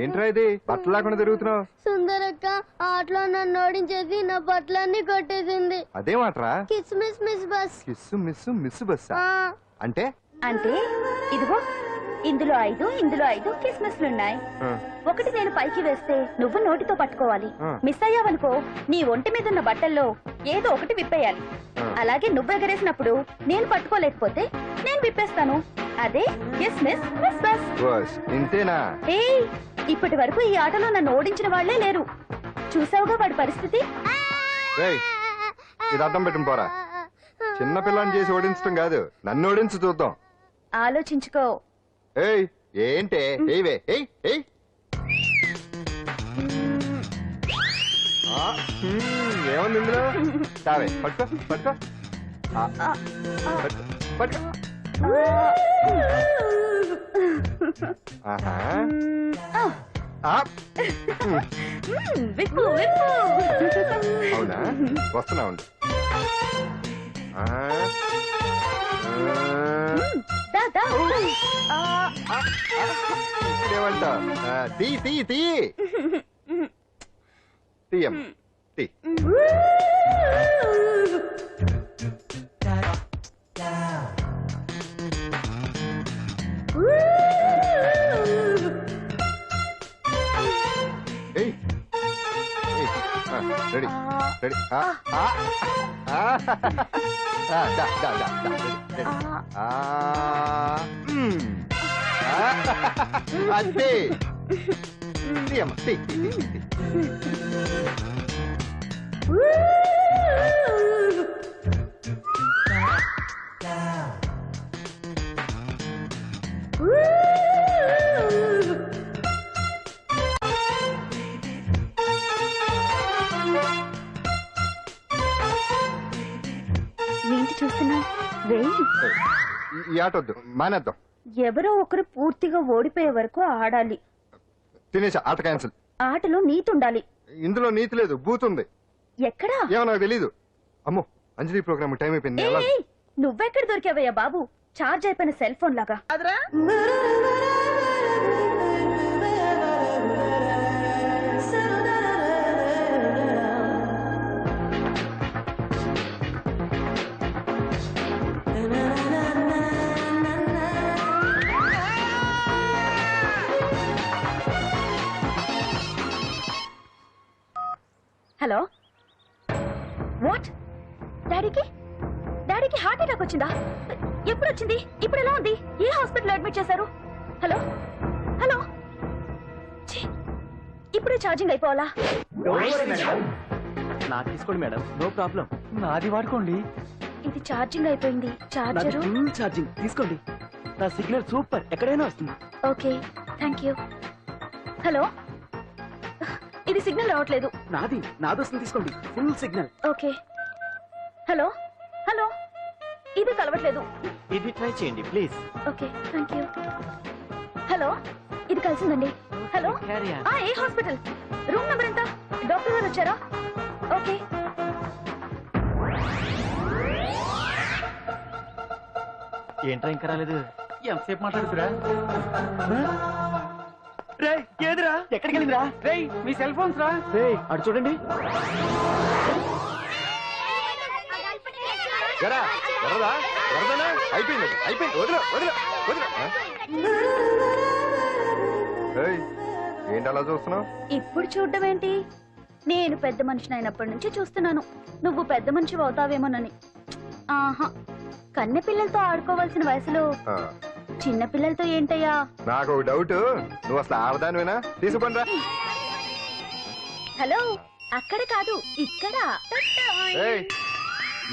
ఏంట్రా ఇది బట్టలు లేకుండా తిరుగుతున్నావు? సుందరక్క ఆటలో నన్ను ఓడించేసి నా బట్టలన్నీ కొట్టేసింది. అదేమాట్రా? Kiss miss miss bus. Kiss miss miss bus అంటే? అంటే ఇదిగో ఇందులో 5 కిస్మిస్లున్నాయి. ఒకటి నేను పైకి వేస్తే నువ్వు నోటితో పట్టుకోవాలి. మిస్ అయ్యావనుకో నీ ఒంటి మీద ఉన్న బట్టల్లో ఏదో ఒకటి విప్పేయాలి. అలాగే నువ్వు ఎగరేసినప్పుడు నేను పట్టుకోలేకపోతే నేను విప్పేస్తాను. అదే కిస్మిస్ మిస్ బస్. ఇంతేనా? ఏయ్, ఇప్పటి వరకు ఈ ఆటలో నన్ను ఓడించిన వాళ్లే లేరు. చూసావుగా వాడి పరిస్థితి. ఇది అర్థం పెట్టుకుని పోరా. చిన్న పిల్లని చేసి ఓడించడం కాదు, నన్ను ఓడించి చూద్దాం. ఆలోచించుకో. ఏయ్ ఏంటే? ఏవే ఏయ్ ఏయ్ ఏముంది ఇందులో? తావే పట్టుకో పట్టుకో పట్టుకో. అవునా? వస్తున్నా ఉండు. ఏమంటా? తీ తీ తీ తీయం తీ. Ready ready. అంతే తీయమ్మ తీ. ఏంటి చూస్తున్నా? ఈ ఆట వద్దు, మానేద్దాం. ఎవరో ఒకరు పూర్తిగా ఓడిపోయే వరకు ఆడాలి. తినేసా, ఆట క్యాన్సిల్. ఆటలో నీతి ఉండాలి. ఇందులో నీతి లేదు, బూత్ ఉంది. ఎక్కడా? ఏమో నాకు తెలీదు. అమ్మో, అంజలి ప్రోగ్రామ్ టైం అయిపోయింది. నువ్వెక్కడ దొరికావయ్యా బాబు? చార్జ్ అయిపోయిన సెల్ ఫోన్ లాగా. Hello, what? డాడీకి హార్ట్ అటాక్ వచ్చిందా? ఎప్పుడు వచ్చింది? ఇప్పుడు ఎలా ఉంది? ఏ హాస్పిటల్ అడ్మిట్ చేశారు? హలో హలో, ఇప్పుడే ఛార్జింగ్ అయిపోవాలా? నాకు తీసుకోండి మేడం, నో ప్రాబ్లం. నాది వాడుకోండి. ఇది ఛార్జింగ్ అయిపోయింది. చార్జర్ ఛార్జింగ్ తీసుకోండి. నా సిగ్నల్ సూపర్, ఎక్కడైనా వస్తుంది. Okay, thank you. హలో, ఇది సిగ్నల్ రావట్లేదు. నాది వస్తుంది, తీసుకోండి. Full signal. Okay. Hello hello, ఇది కలవట్లేదు. ఇది ట్రై చేయండి please. Okay, thank you. Hello, ఇది కలిసిందండి. హలో, ఏ హాస్పిటల్? రూమ్ నెంబర్ ఎంత? డాక్టర్ గారు వచ్చారా? ఓకే. ఏంట్రా ఇంకా రాలేదు? ఎంతసేపు మాట్లాడుతురా? రే ఏదిరా? ఎక్కడికి వెళ్ళిందిరా? రే మీ సెల్ ఫోన్స్ రా. రే అటు చూడండి. అయిపోయింది అయిపోయింది, వదిలే వదిలే వదిలే. ఏంటి అలా చూస్తున్నావు? ఇప్పుడు చూడ్డం ఏంటి? నేను పెద్ద మనిషిని అయినప్పటి నుంచి చూస్తున్నాను. నువ్వు పెద్ద మనిషి అవుతావేమోనని. ఆహా, కన్నె పిల్లలతో ఆడుకోవాల్సిన వయసులో చిన్న పిల్లలతో ఏంటయ్యా? నాకు డౌట్, నువ్వు అసలు ఆడదానివేనా? తీసుకుంటా. హలో, అక్కడ కాదు ఇక్కడ.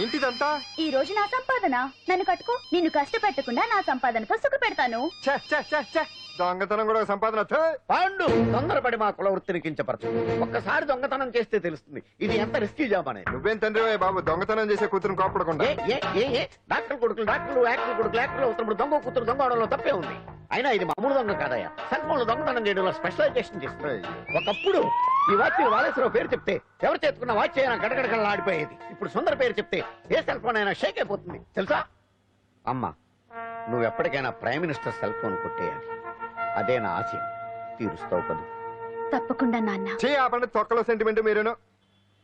ఏంటిదంతా? ఈ రోజు నా సంపాదన. నన్ను కట్టుకో. నిన్ను కష్టపెట్టకుండా నా సంపాదనతో సుఖ పెడతాను. దొంగతనం కూడా సంపాదన. పాండు, తొందరపడి మా కుల వృత్తిని కించపరచు. ఒక్కసారి దొంగతనం చేస్తే తెలుస్తుంది ఇది ఎంత రిస్కీ జాబ్ అనేది. నువ్వేం తండ్రి బాబు, దొంగతనం చేసే కూతురు కోపడకుండా. డాక్టర్ కొడుకులు డాక్టర్లు, యాక్టర్ కొడుకులు యాక్టర్లు అవుతున్నప్పుడు దొంగ కూతురు దొంగ అవడంలో తప్పే ఉంది. అయినా ఇది మామూలు దొంగ కాదయ్యా. సెల్ ఫోన్ లో దొంగతనం చేయడంలో స్పెషలైజేషన్ చేస్తుంది. ఒకప్పుడు ఈ వాచ్ వాలేశ్వరరావు పేరు చెప్తే ఎవరు చేతుకున్న వాచ్ అయినా గడగడగడలా ఆడిపోయేది. ఇప్పుడు సుందర పేరు చెప్తే ఏ సెల్ ఫోన్ అయినా షేక్ అయిపోతుంది తెలుసా? అమ్మా, నువ్వు ఎప్పటికైనా ప్రైమ్ మినిస్టర్ సెల్ ఫోన్ కొట్టేయాలి. అదే నా ఆశయం. తీరుస్తావు కదా? తప్పకుండా నాన్న. చే ఆ పండుగ తొక్కలో సెంటిమెంట్ మీరును.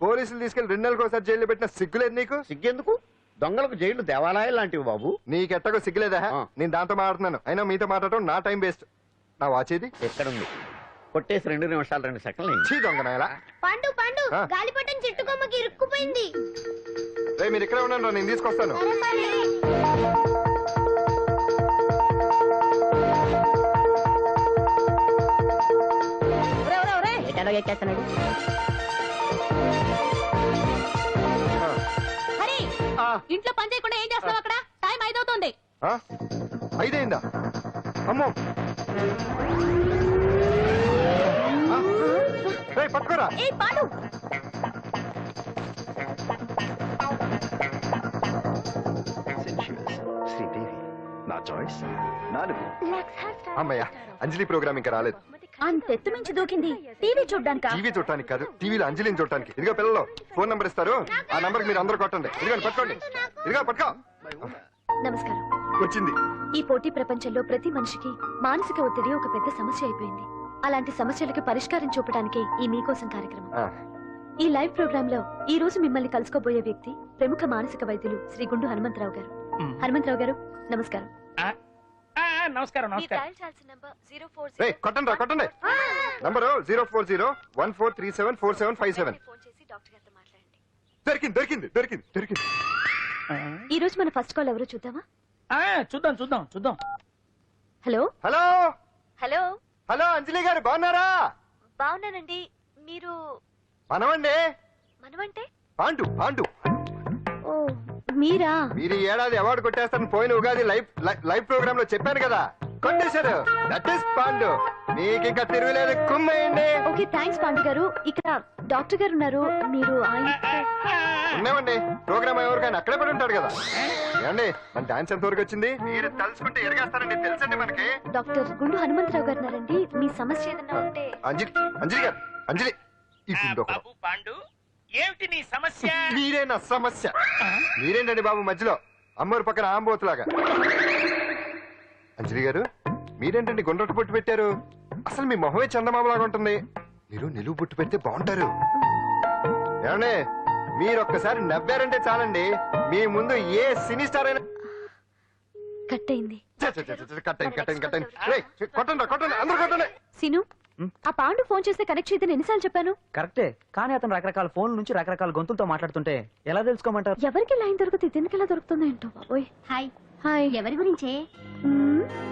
పోలీసులు తీసుకెళ్లి 2 నెలలకు ఒకసారి జైల్లో పెట్టిన సిగ్గులేదు నీకు? సిగ్గెందుకు? దొంగలకు జైలు దేవాలయాలు లాంటివి బాబు. నీకెట్టగో సిగ్గులేదా? నేను దాంతో మాట్లాడుతున్నాను, అయినా మీతో మాట్లాడటం నా టైం వేస్ట్. నా వాచేది ఎక్కడుంది? కొట్టేసి 2 నిమిషాలు 2 సెకండ్లు. చీ దొంగనాయలా. పండు పండు గాలిపటం చెట్టు కొమ్మకి ఇరుక్కుపోయింది. రే మీరు ఇక్కడే ఉన్నాను, నేను తీసుకొస్తాను. ఇంట్లో పని చేయకుండా ఏం చేస్తావు అక్కడ? టైం 5 అవుతుంది. 5 అయిందా? అమ్మో పట్టుకోరా. ఏ పాడు. శ్రీదేవి నా చాయిస్ 4. అమ్మయ్య, అంజలి ప్రోగ్రామ్ ఇంకా రాలేదు. అంతెత్తు మించి దూకింది. టీవీ చూడ్డానికా? టీవీ చూడటానికి కాదు, టీవీలో అంజలిని చూడటానికి. ఇదిగో పిల్లలు ఫోన్ నంబర్ ఇస్తారు, ఆ నంబర్ మీరు అందరూ కొట్టండి. ఇదిగోండి పట్టుకోండి. ఇదిగో పట్టుకో. నమస్కారం. వచ్చింది. ఈ పోటీ ప్రపంచంలో ప్రతి మనిషికి మానసిక ఒత్తిడి ఒక పెద్ద సమస్య అయిపోయింది. అలాంటి సమస్యలకు పరిష్కారం చూపడానికే ఈ మీకోసం కార్యక్రమం. ఈ లైవ్ ప్రోగ్రామ్ లో ఈ రోజు మిమ్మల్ని కలుసుకోబోయే వ్యక్తి ప్రముఖ మానసిక వైద్యులు శ్రీ గుండు హనుమంతరావు గారు. హనుమంతరావు గారు నమస్కారం. నమస్కారం. కొట్టండి రా, కొట్టండి. నంబరు 04014374757. దొరికింది దొరికింది దొరికింది దొరికింది. ఈ రోజు మన ఫస్ట్ కాల్ ఎవరో చూద్దామా? చూద్దాం. హలో హలో హలో హలో అంజలి గారు బాగున్నారా? బాగున్నానండి. మీరు మనమండి. మనమంటే? పాండు పాండు. ఓ మీరా? మీరు ఈ ఏడాది అవార్డు కొట్టేస్తారని పోయిన ఉగాది లైవ్ ప్రోగ్రామ్ లో చెప్పాను కదా, కొట్టేశారు. That is Pandu. మీకు ఇంకా తిరుగులేదు, కుమ్మేయండి. ఓకే థ్యాంక్స్ పాండు గారు. ఇక్కడ డాక్టర్ గారు ఉన్నారు, మీరు ఉన్నామండి. ప్రోగ్రామ్ ఎవరికైనా అక్కడే పడి ఉంటాడు కదా. ఏమండి మన డాన్స్ ఎంత వరకు వచ్చింది? మీరు తలుచుకుంటే ఎరగేస్తారండి, తెలుసండి మనకి. డాక్టర్ గుండు హనుమంతరావు గారు ఉన్నారండి. మీ సమస్య ఏదన్నా ఉంటే. అంజలి అంజలి గారు, అంజలి ఈ గుండు బాబు పాండు, ఏమిటి నీ సమస్య? మీరే నా సమస్య. మీరేంటండి బాబు మధ్యలో అమ్మోరు పక్కన ఆంబోతులాగా? అంజలి గారు మీరేంటండి గుండ్రటి బొట్టు పెట్టారు? అసలు మీ మొహమే చందమామలాగా ఉంటుంది. మీరు నిలువు బొట్టు పెడితే బాగుంటారు. ఏమండి మీరు ఒక్కసారి నవ్వారంటే చాలండి, మీ ముందు ఏ సినీ స్టార్ అయినా కట్ అయింది. కొట్టండి కొట్టండి, అందరూ కొట్టండి. సిను ఆ పాండు ఫోన్ చేస్తే కనెక్ట్ చేయదని ఎన్నిసార్లు చెప్పాను? కరెక్టే, కానీ అతను రకరకాల ఫోన్ నుంచి రకరకాల గొంతులతో మాట్లాడుతుంటే ఎలా తెలుసుకోమంటారు? ఎవరికి లైన్ దొరుకుతుంది, దీనికి ఎలా దొరుకుతుందో ఏంటో బాబోయ్. Hi hi. ఎవరి గురించే?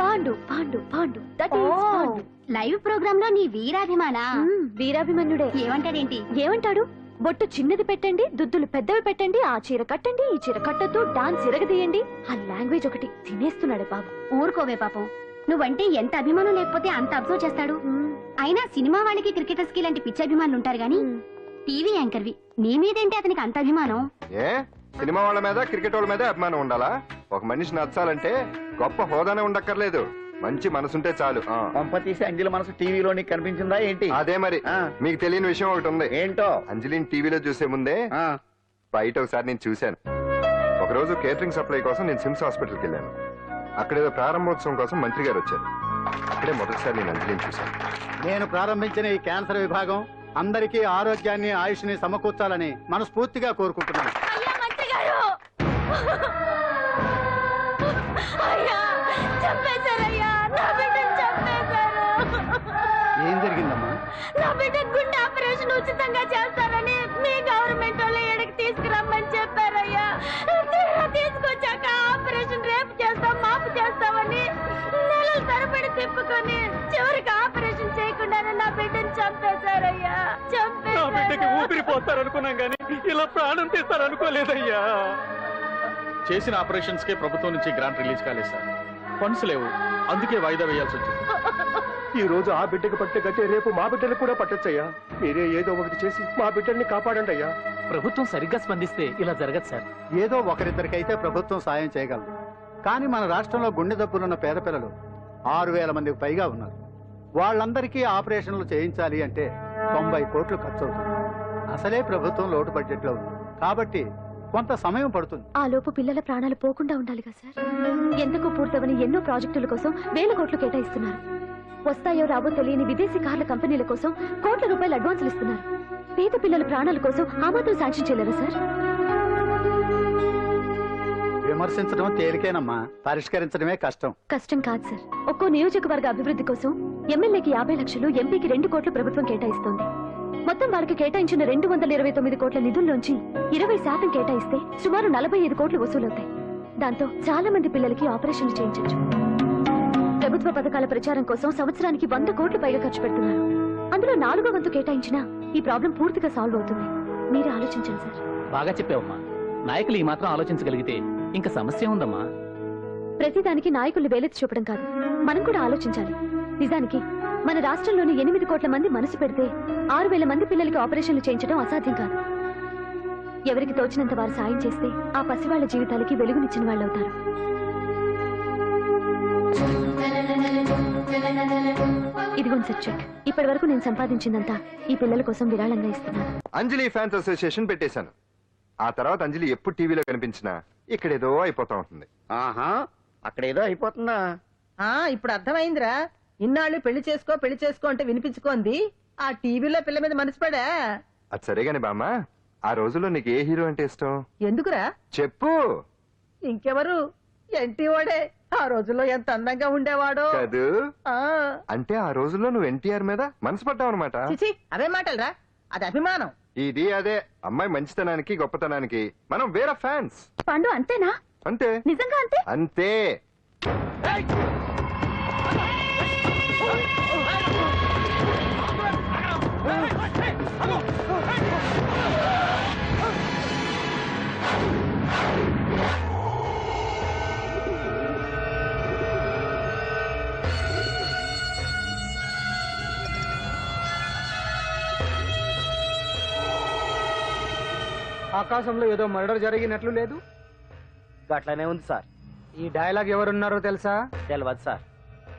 Pandu Pandu Pandu. That is Pandu. Live programme లో నీ వీరాభిమానా? వీరాభిమన్యుడే. ఏమంటాడేంటి? ఏమంటాడు? బొట్టు చిన్నది పెట్టండి, దుద్దులు పెద్దవి పెట్టండి, ఆ చీర కట్టండి, ఈ చీర కట్టద్దు, డాన్స్ ఇరగదీయండి. ఆ లాంగ్వేజ్ ఒకటి తినేస్తున్నాడే బాబు. ఊరుకోవే పాపం, నువ్వంటే ఎంత అభిమానం లేకపోతే అంత అబ్జర్వ్ చేస్తాడు. అయినా సినిమా వాళ్ళకి క్రికెటర్స్ కి ఇలాంటి పిచ్చి అభిమానులు ఉంటారు గానీ టీవీ యాంకర్వి నీ మీదేంటి అతనికి అంత అభిమానం? ఏ సినిమా వాళ్ళ మీద క్రికెట్ వాళ్ళ మీద అభిమానం ఉండాలా? ఒక మనిషి నచ్చాలంటే గొప్ప హోదానే ఉండక్కర్లేదు, మంచి మనసుంటే చాలు. పంప తీసి అంజలి మనసు టీవీలో నీకు కనిపించిందా ఏంటి? అదే మరి. మీకు తెలియని విషయం ఒకటి ఉంది. ఏంటో? అంజలిని టీవీలో చూసే ముందే బయట ఒకసారి నేను చూశాను. ఒకరోజు కేటరింగ్ సప్లై కోసం నేను సిమ్స్ హాస్పిటల్కి వెళ్ళాను. అక్కడేదో ప్రారంభోత్సవం కోసం మంత్రి గారు వచ్చారు. అక్కడే మొదటిసారి నేను అంజలిని చూశాను. నేను ప్రారంభించిన ఈ క్యాన్సర్ విభాగం అందరికీ ఆరోగ్యాన్ని ఆయుష్ని సమకూర్చాలని మనస్ఫూర్తిగా కోరుకుంటున్నాను. ఏం జరిగిందమ్మా? నా బిడ్డ గుండె ఆపరేషన్ ఉచితంగా చేస్తారని మీ గవర్నమెంట్ వాళ్ళు ఎడకి తీసుకురమ్మని చెప్పారయ్యా. తీసుకొచ్చాక ఆపరేషన్ రేపు చేస్తాం మాపు చేస్తామని నెలల తరబడి తిప్పుకొని చివరికి ఆపరేషన్ చేయకుండానే నా బిడ్డను చంపేశారయ్యా. ఊపిరిపోతారనుకున్నాం గానీ ఇలా ప్రాణం తీస్తారనుకోలేదయ్యా. చేసిన ఆపరేషన్స్ కే ప్రభుత్వం నుంచి గ్రాంట్ రిలీజ్ కాలేదు సార్. ఫండ్స్ లేవు, అందుకే వాయిదా వేయాల్సి వచ్చింది. ఈ రోజు ఆ బిడ్డకు పట్టే గట్టే రేపు మా బిడ్డలకు కూడా పట్టొచ్చయ్యా. మీరే ఏదో ఒకటి చేసి మా బిడ్డల్ని కాపాడండి అయ్యా. ప్రభుత్వం సరిగ్గా స్పందిస్తే ఇలా జరగదు సార్. ఏదో ఒకరిద్దరికైతే ప్రభుత్వం సాయం చేయగలదు, కానీ మన రాష్ట్రంలో గుండె జబ్బులున్న పేద పిల్లలు 6,000 మందికి పైగా ఉన్నారు. వాళ్ళందరికీ ఆపరేషన్లు చేయించాలి అంటే 90 కోట్లు ఖర్చు అవుతుంది. అసలే ప్రభుత్వం లోటు బడ్జెట్ లో ఉంది కాబట్టి కొంత సమయం పడుతుంది. ఆ లోపు పిల్లల ప్రాణాలు పోకుండా ఉండాలిగా సార్. ఎందుకు పూర్తవని ఎన్నో ప్రాజెక్టుల కోసం 1,000 కోట్లు కేటాయిస్తున్నారు. వస్తాయో రావో తెలియని విదేశీ కార్ల కంపెనీల కోసం కోట్ల రూపాయలు అడ్వాన్సులు ఇస్తున్నారు. పేద పిల్లల ప్రాణాల కోసం ఆ మాత్రం శాంక్షన్ చేయలేరా సార్? విమర్శించడం తేలికేనమ్మా, పరిష్కరించడమే కష్టం. కష్టం కాదు సార్. ఒక్కో నియోజకవర్గ అభివృద్ధి కోసం ఎమ్మెల్యేకి 50 లక్షలు, ఎంపీకి 2 కోట్లు ప్రభుత్వం కేటాయిస్తోంది. మొత్తం వారికి కేటాయించిన 229 కోట్ల నిధుల్లోంచి 20% కేటాయిస్తే సుమారు 45 కోట్లు వసూలవుతాయి. దాంతో చాలా మంది పిల్లలకి ఆపరేషన్లు చేయించవచ్చు. ప్రభుత్వ పథకాల ప్రచారం కోసం సంవత్సరానికి 100 కోట్లు పైగా ఖర్చు పెడుతున్నారు. అందులో 4వ వంతు కేటాయించినా ఈ ప్రాబ్లం పూర్తిగా సాల్వ్ అవుతుంది. మీరే ఆలోచించండి సార్. బాగా చెప్పావమ్మా. నాయకులు ఈ మాత్రం ఆలోచించగలిగితే ఇంకా సమస్య ఉందమ్మా. ప్రతిదానికి నాయకులు వేలెత్తి చూపడం కాదు, మనం కూడా ఆలోచించాలి. నిజానికి మన రాష్ట్రంలోని 8 కోట్ల మంది మనసు పెడితే 6,000 మంది పిల్లలకి ఆపరేషన్లు చేయించడం అసాధ్యం కాదు. ఎవరికి తోచినంత వారు సాయం చేస్తే ఆ పసివాళ్ల జీవితాలకి వెలుగునిచ్చిన వాళ్ళు అవుతారు. ఇదిగోండి సార్ చెక్. ఇప్పటి వరకు నేను సంపాదించిందంతా ఈ పిల్లల కోసం విరాళంగా ఇస్తున్నాను. అంజలి ఫ్యాన్స్ అసోసియేషన్ పెట్టేశాను. ఆ తర్వాత అంజలి ఎప్పుడు టీవీలో కనిపించినా ఇక్కడేదో అయిపోతా ఉంటుంది. ఆహా, అక్కడేదో అయిపోతుందా? ఇప్పుడు అర్థమైందిరా. ఇన్నాళ్ళు పెళ్లి చేసుకో అంటే వినిపించుకోంది ఆ టీవీలో పిల్ల మీద మనసు పడా. అది సరేగాని బామ్మ, ఆ రోజుల్లో నీకు ఏ హీరో అంటే ఇష్టం? ఎందుకురా? చెప్పు. ఇంకెవరు? ఎన్టీ వాడే. ఆ రోజుల్లో ఎంత అందంగా ఉండేవాడో కాదు. ఆ అంటే ఆ రోజుల్లో నువ్వు ఎన్టీఆర్ మీద మనసు పడ్డావు అనమాట. చిచి, అవే మాటలరా, అది అభిమానం. ఇది అదే అమ్మాయి మంచితనానికి గొప్పతనానికి మనం వేరే ఫ్యాన్స్. పండు అంతేనా? అంతే. నిజంగా అంతే? అంతే. ఆకాశంలో ఏదో మర్డర్ జరిగినట్లు లేదు. అట్లానే ఉంది సార్. ఈ డైలాగ్ ఎవరున్నారో తెలుసా? తెలియదు సార్.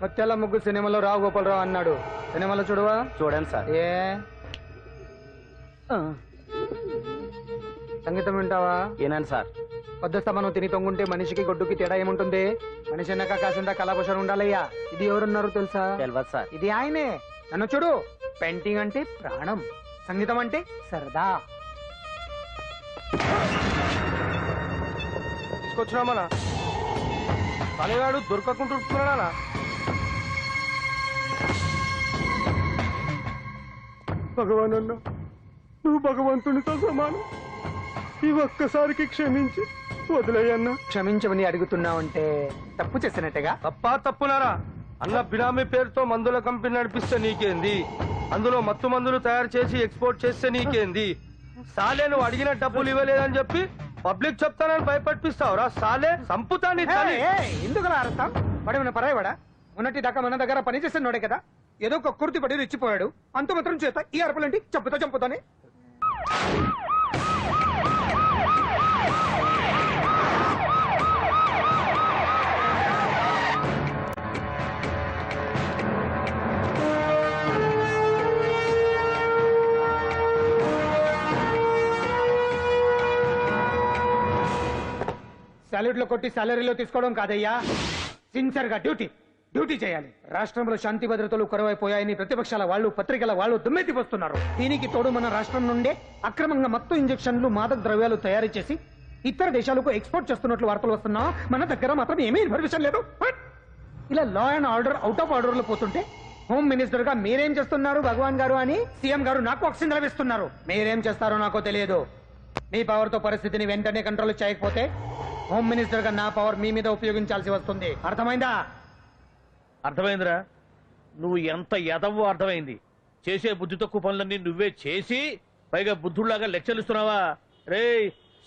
ముత్యాల ముగ్గు సినిమాలో రావు గోపాలరావు అన్నాడు. సినిమాలో చూడవా? చూడండి సార్. ఏ సంగీతం వింటావా? ఏనండి సార్. పొద్దుస్తా మనం తిని తొంగుంటే మనిషికి గొడ్డుకి తేడా ఏముంటుంది? మనిషి అన్నాక కాసింత కళాభూషణ ఉండాలయ్యా. ఇది ఎవరున్నారో తెలుసా? తెలియదు సార్. ఇది ఆయనే. నన్ను చూడు. పెయింటింగ్ అంటే ప్రాణం, సంగీతం అంటే సరదా. తీసుకొచ్చినామనా తలగాడు దొరకకుంటున్నాడా? భగవాన్ అన్న, నువ్వు భగవంతునితో సమానం. ఈ ఒక్కసారికి క్షమించి వదిలేయన్నా. క్షమించమని అడుగుతున్నావంటే తప్పు చేసినట్టుగా. తప్పునారా? అన్న బినామీ పేరుతో మందుల కంపెనీ నడిపిస్తే నీకేంది? అందులో మత్తు మందులు తయారు చేసి ఎక్స్పోర్ట్ చేస్తే నీకేంది? సాలే నువ్వు అడిగిన డబ్బులు ఇవ్వలేదని చెప్పి పబ్లిక్ చెప్తానని భయపడిపిస్తావురా? సాలే సంపుతాని. ఎందుకు అర్థం? వాడేమన్నా పరాయవాడా? ఉన్నట్టి దాకా మన దగ్గర పని చేస్తున్నాడే కదా. ఏదో ఒక కుర్తి పడి రెచ్చిపోయాడు, అంత మాత్రం చేత ఈ అరపలేంటి? చంపుతానే. సాలరీలో కొట్టి సాలరీలో తీసుకోవడం కాదయ్యా, సిన్సియర్ గా డ్యూటీ చేయాలి. రాష్ట్రంలో శాంతి భద్రతలు కొరవైపోయాయని ప్రతిపక్షాల వాళ్ళు, పత్రికల వాళ్ళు దుమ్మెత్తిపోస్తున్నారు. దీనికి తోడు మన రాష్ట్రం నుండే అక్రమంగా మత్తు ఇంజెక్షన్లు, మాదక ద్రవ్యాలు తయారు చేసి ఇతర దేశాలకు ఎక్స్పోర్ట్ చేస్తున్నట్లు వార్తలు వస్తున్నా మన దగ్గర మాత్రం ఏమీ ఇన్ఫర్మేషన్ లేదు. ఇలా law and order out of order లో పోతుంటే హోమ్ మినిస్టర్ గా మీరేం చేస్తున్నారు భగవాన్ గారు అని సీఎం గారు నాకు ఆక్సిజన్ లభిస్తున్నారు. మీరేం చేస్తారో నాకు తెలియదు. మీ పవర్ తో పరిస్థితిని వెంటనే కంట్రోల్ చేయకపోతే హోమ్ మినిస్టర్ గా నా పవర్ మీ మీద ఉపయోగించాల్సి వస్తుంది. అర్థమైందా? అర్థమైందిరా. నువ్వు ఎంత ఎదవో అర్థమైంది. చేసే బుద్ధి తక్కువ పనులన్నీ నువ్వే చేసి పైగా బుద్ధుళ్లాగా లెక్చర్లు ఇస్తున్నావా? రే,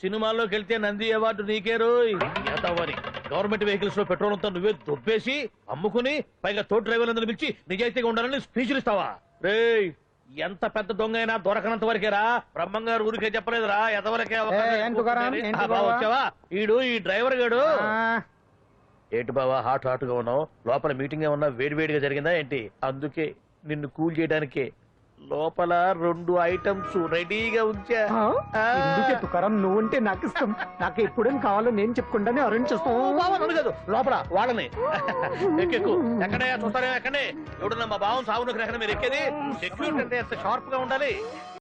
సినిమాల్లోకి వెళ్తే నంది అవార్డు నీకే రోయ్. ఎదవని గవర్నమెంట్ వెహికల్స్ లో పెట్రోల్ అంతా నువ్వే దొబ్బేసి అమ్ముకుని పైగా తోటి డ్రైవర్లందరూ పిలిచి నిజాయితీగా ఉండాలని స్పీచ్లు ఇస్తావా? రే, ఎంత పెద్ద దొంగ అయినా దొరకనంత వరకేరా. బ్రహ్మంగారు ఊరికే చెప్పలేదురా, ఎదవలకే వచ్చావా? ఈడు ఈ డ్రైవర్ గాడు. ఏంటి బావా హాట్ గా ఉన్నావు? లోపల మీటింగ్ ఏమన్నా వేడివేడిగా జరిగిందా ఏంటి? అందుకే నిన్ను కూల్ చేయడానికే లోపల 2 ఐటమ్స్ రెడీగా ఉంచా ఎందుకే తుకారం నువ్వుంటే నాకు ఇష్టం. నాకు ఎప్పుడేం కావాలో నేను చెప్పుకుంటానే అరేంజ్ చేస్తాను. బావా నన్ను కాదు, లోపల వాళ్ళని. ఎక్కెక్కు ఎక్కడే చూస్తానే ఎక్కడే ఎవడన్నా మా బావం సాగును గ్రహణ మీరు ఎక్కేది. సెక్యూరిటీ అంటే ఎంత షార్ప్ గా ఉండాలి.